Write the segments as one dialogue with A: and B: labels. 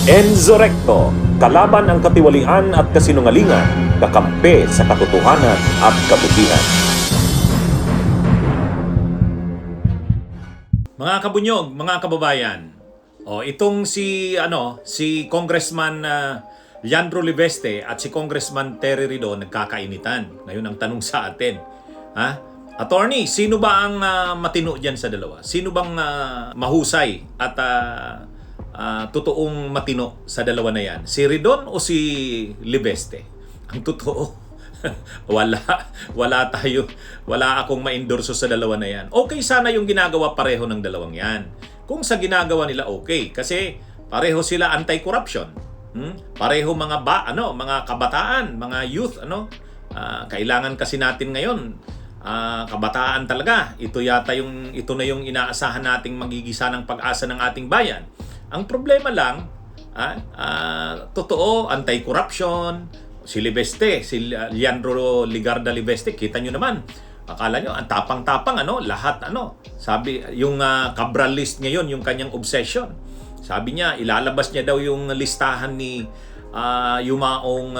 A: Enzo Recto, kalaban ang katiwalian at kasinungalingan, kakampi sa katotohanan at kabutihan.
B: Mga kabunyog, mga kababayan, itong si Congressman Leandro Libeste at si Congressman Terry Ridon nagkakainitan. Ngayon ang tanong sa atin, Attorney, sino ba ang matino diyan sa dalawa? Sino bang mahusay at totoong matino sa dalawa na yan? Si Ridon o si Libeste? Ang totoo, wala akong ma-endorso sa dalawa na yan. Okay sana yung ginagawa pareho ng dalawang yan. Kung sa ginagawa nila okay, kasi pareho sila anti-corruption. Pareho mga mga kabataan, mga youth, kailangan kasi natin ngayon kabataan talaga. Ito na yung inaasahan nating magigisa ng pag-asa ng ating bayan. Ang problema lang, totoo, anti-corruption, si Libeste, si Leandro Ligarda Libeste, kita nyo naman. Akala nyo, ang tapang-tapang, lahat, sabi, yung Cabral list ngayon, yung kanyang obsession. Sabi niya, ilalabas niya daw yung listahan ni yumaong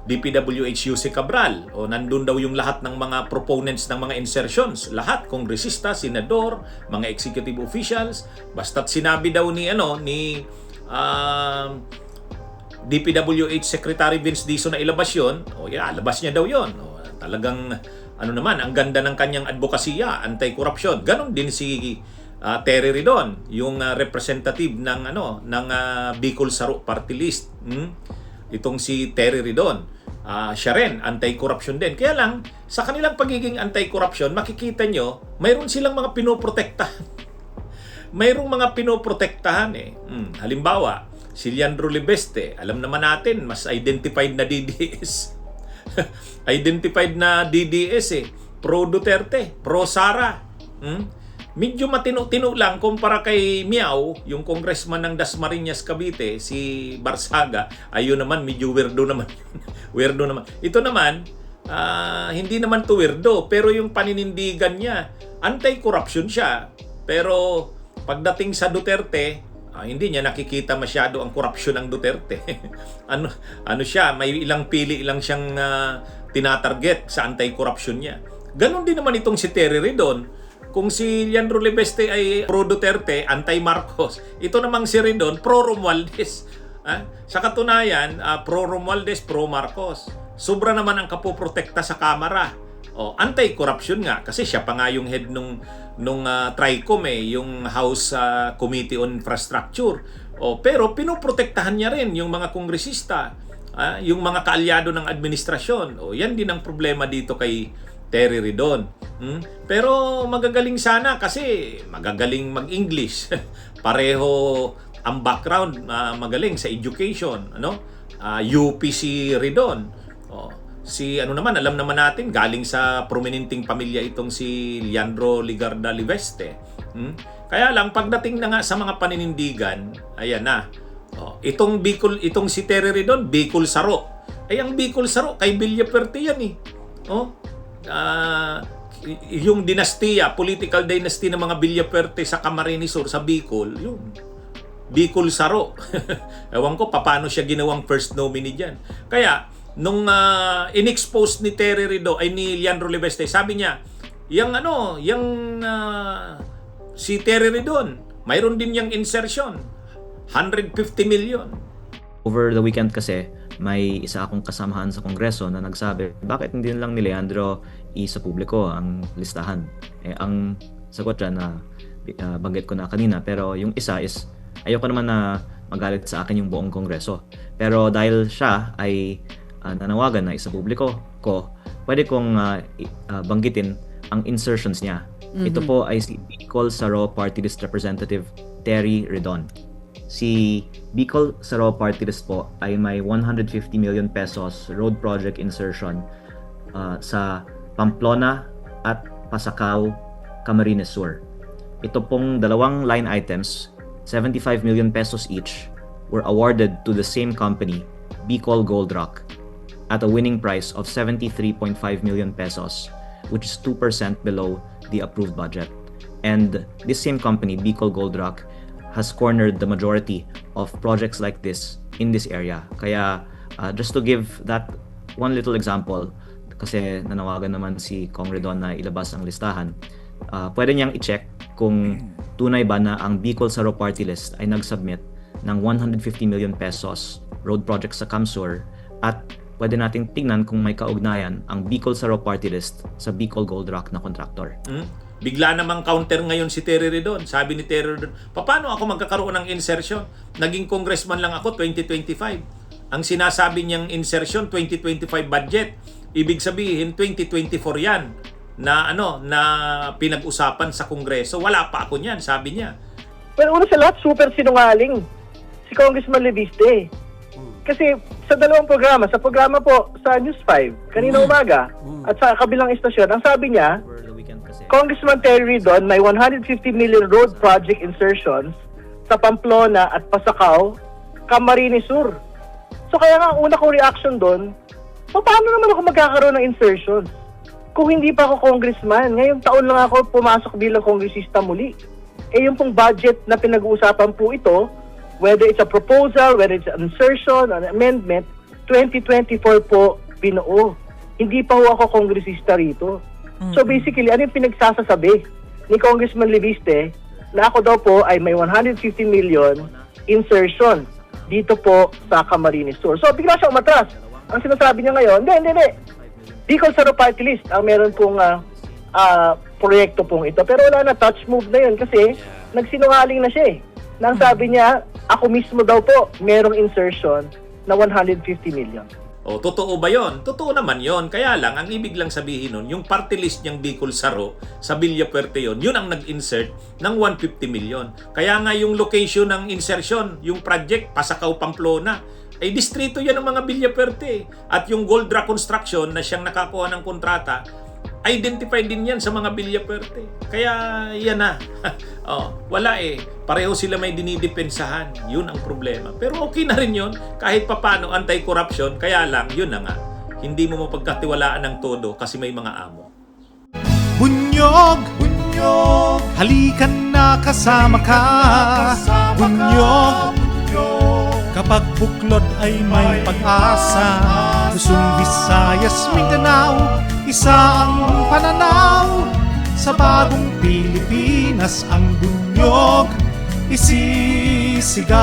B: DPWH si Cabral. O nandun daw yung lahat ng mga proponents ng mga insertions. Lahat, kongresista, senador, mga executive officials. Basta't sinabi daw ni DPWH Secretary Vince Dizon na ilabas yun, labas niya daw yun. Talagang, ang ganda ng kanyang advokasya, anti-corruption. Ganon din si Terry Ridon, yung representative ng Bicol Saro Party List. Itong si Terry Ridon, siya rin, anti-corruption din. Kaya lang, sa kanilang pagiging anti-corruption, makikita nyo, mayroon silang mga pinoprotektahan. Mayroong mga pinoprotektahan Halimbawa, si Leandro Libeste, alam naman natin, mas identified na DDS. Identified na DDS pro Duterte, pro Sara. Medyo matino-tino lang kumpara kay Miao, yung congressman ng Dasmariñas, Cavite, si Barsaga. Ayun naman, medyo weirdo naman. Weirdo naman. Ito naman, hindi naman to weirdo, pero yung paninindigan niya, anti-corruption siya. Pero pagdating sa Duterte, hindi niya nakikita masyado ang korupsyon ng Duterte. Siya, may ilang pili lang siyang tinatarget sa anti-corruption niya. Ganon din naman itong si Terry Ridon. Kung si Leandro Libeste ay pro-Duterte, anti-Marcos, ito namang si Ridon, pro-Romualdez. Sa katunayan, pro-Romualdez, pro-Marcos. Sobra naman ang kapoprotekta sa Kamara. Anti-corruption nga, kasi siya pa nga yung head nung TRICOM, yung House Committee on Infrastructure. Pero pinoprotektahan niya rin yung mga kongresista, yung mga kaalyado ng administrasyon. Yan din ang problema dito kay Terry Ridon. Pero magagaling sana kasi magagaling mag-English. Pareho ang background, magaling sa education, UP si Ridon. Naman, alam naman natin, galing sa prominenteng pamilya itong si Leandro Ligarda Libeste. Kaya lang, pagdating na nga sa mga paninindigan, ayan na. Itong si Terry Ridon, Bicol Saro. Ang Bicol Saro, kay Villaperte yan yung dinastiya, political dynasty ng mga Villaperte sa Camarines Sur, sa Bicol, yung Bicol Saro. Ewan ko, paano siya ginawang first nominee dyan. Kaya, nung in-expose ni Terry Ridon, ni Leandro Libeste, sabi niya, si Terry Ridon, mayroon din yung insertion, 150 million.
C: Over the weekend kasi, may isa akong kasamahan sa Kongreso na nagsabi, bakit hindi lang ni Leandro sa publiko ang listahan? Ang sagot dyan na banggit ko na kanina, pero yung isa is, ayoko naman na magalit sa akin yung buong Kongreso. Pero dahil siya ay nanawagan na isa publiko ko, pwede kong banggitin ang insertions niya. Ito po ay si Bicol Saro Party List Representative Terry Ridon. Si Bicol Saro Party List po ay may 150 million pesos road project insertion sa Pamplona at Pasacao, Camarines Sur. Ito pong dalawang line items, 75 million pesos each, were awarded to the same company, Bicol Gold Rock, at a winning price of 73.5 million pesos, which is 2% below the approved budget. And this same company, Bicol Gold Rock, has cornered the majority of projects like this in this area. Kaya just to give that one little example, kasi nanawagan naman si Kong Redon na ilabas ang listahan, pwede niyang i-check kung tunay ba na ang Bicol Saro Party List ay nag-submit ng 150 million pesos road project sa Camsur, at pwede nating tingnan kung may kaugnayan ang Bicol Saro Party List sa Bicol Gold Rock na kontraktor.
B: Bigla namang counter ngayon si Terry Redon. Sabi ni Terry Redon, paano ako magkakaroon ng insertion? Naging congressman lang ako 2025. Ang sinasabi niyang insertion 2025 budget. Ibig sabihin 2024 yan na pinag-usapan sa Kongreso. Wala pa ako niyan, sabi niya.
D: Well, una sa lahat, super sinungaling si Congressman Leviste. Kasi sa dalawang programa, sa programa po sa News 5, kanina umaga, at sa kabilang istasyon, ang sabi niya, Congressman Terry Redon may 150 million road project insertions sa Pamplona at Pasacao, Camarines Sur. So kaya nga, una kong reaction doon, paano naman ako magkakaroon ng insertions? Kung hindi pa ako congressman, ngayong taon lang ako pumasok bilang kongresista muli. Yung pong budget na pinag-uusapan po ito, whether it's a proposal, whether it's an insertion, an amendment, 2024 po binuo. Hindi pa ho ako kongresista rito. So basically, ano yung pinagsasasabi ni Congressman Leviste na ako daw po ay may 150 million insertion dito po sa Camarines Sur. So bigla siya umatras. Ang sinasabi niya ngayon, hindi. Bicol Saro Party List ang meron pong proyekto pong ito. Pero wala na, touch move na yun kasi nagsinungaling na siya Nang sabi niya, ako mismo daw po merong insertion na 150 million.
B: O, totoo ba yon? Totoo naman yon. Kaya lang, ang ibig lang sabihin nun, yung party list niyang Bicol Saro sa Villapuerte yun ang nag-insert ng 150 million. Kaya nga yung location ng insertion, yung project, Pasacao, Pamplona, ay distrito yan ng mga Villapuerte. At yung Gold Rock Construction na siyang nakakuha ng kontrata, identified din yan sa mga Villapuerte. Kaya yan na. Wala Pareho sila may dinidepensahan. Yun ang problema. Pero okay na rin yun. Kahit papano anti-corruption. Kaya lang, yun na nga. Hindi mo mapagkatiwalaan ng todo kasi may mga amo.
E: Bunyog, halikan na kasama ka. Bunyog, kapag buklod ay may pag-asa. Luzon, Visayas, Mindanao, isa ang pananaw. Sa bagong Pilipinas ang bunyog isisigaw.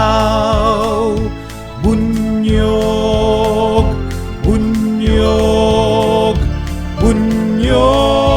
E: Bunyog, bunyog, bunyog.